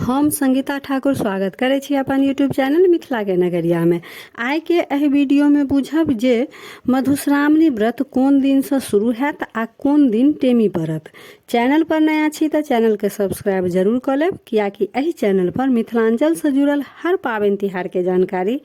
हम संगीता ठाकुर स्वागत करे छी अपन यूट्यूब चैनल मिथिला के नगरिया में। आइ के एहि वीडियो में बुझब जे मधुश्रावणी व्रत कोन दिन से शुरू हैत आ कोन दिन टेमी पड़त। चैनल पर नया छी तो चैनल के सब्सक्राइब जरूर कर लेब, कियाकि एहि चैनल पर मिथिलांचल से जुड़ल हर पाबनि तिहार के जानकारी,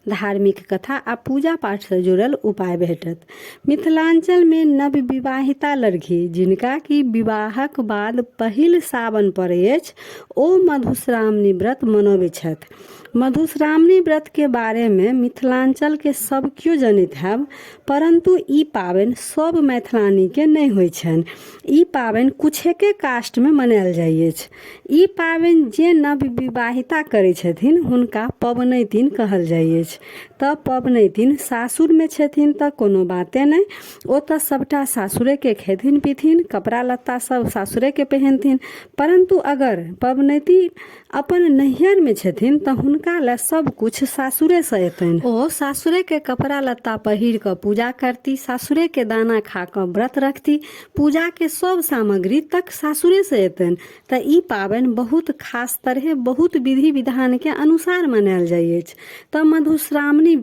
धार्मिक कथा आ पूजा पाठ से जुड़ल उपाय भेटत। मिथिलांचल में नव विवाहिता लड़की जिनका की विवाहक बाद पहिल सावन पड़ै अछि ओ मधुश्रावणी व्रत मनबै छथि। मधुश्रावणी व्रत के बारे में मिथिलांचल के सब क्यों जनैत हैब, परंतु ई पाबनि सब मैथिलानी के नहीं होइ छनि। ई पाबनि कुछेके कास्ट में मनायल जाइ अछि। ई पाबनि जे नव विवाहिता करै छथिन हुनका पबनैतिन कहल जाइ अछि। तऽ पबनैतिन सासुर में छथिन तऽ कोनो बाते नहीं, ओ तऽ सबटा सासुरे के खेथिन पीथिन, कपड़ा लत्ता सब सासुरे के पहनथिन। परंतु अगर पबनैतिन अपन नैहर में छथिन तऽ हुनका ले सब कुछ सासुरे से एतनि। ओ सासुरे के कपड़ा लत्ता पहिर क पूजा करती, सासुरे के दाना खा क व्रत रखती, पूजा के सब सामग्री तक सासुरे से एतनि। तऽ ई पाबनि बहुत खास तरह बहुत विधि विधान के अनुसार मनायल जाइ अछि। तऽ मधुश्रावणी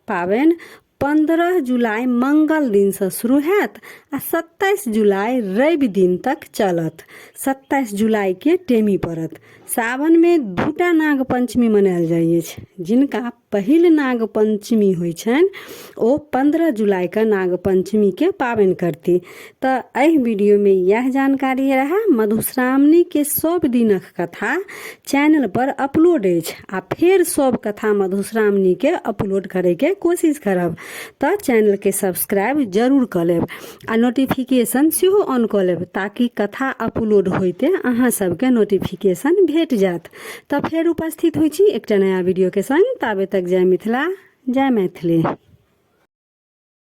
पाबनि 15 जुलाई मंगल दिन से शुरू हैत आ 27 जुलाई रवि दिन तक चलत। 27 जुलाई के टेमी पड़त। सावन में दूटा नाग पंचमी मनायल जाइ अछि। जिनका पहिल नाग पंचमी होइ छनि ओ 15 जुलाई का नाग पंचमी के पाबनि करती। तऽ एहि वीडियो में यह जानकारी रहा। मधुश्रावणी के सब दिनक कथा चैनल पर अपलोड अछि आ फिर सब कथा मधुश्रावणी के अपलोड करे के कोशिश करब। तऽ चैनल के सब्सक्राइब जरूर कर लेब आ नोटिफिकेशन सेहो ऑन कर लेब, ताकि कथा अपलोड होइते अहाँ सबके नोटिफिकेशन भेट जात। तऽ फेर उपस्थित होइ छी एकटा नया वीडियो के संग। ताबे तक जय मिथिला, जय मैथिली।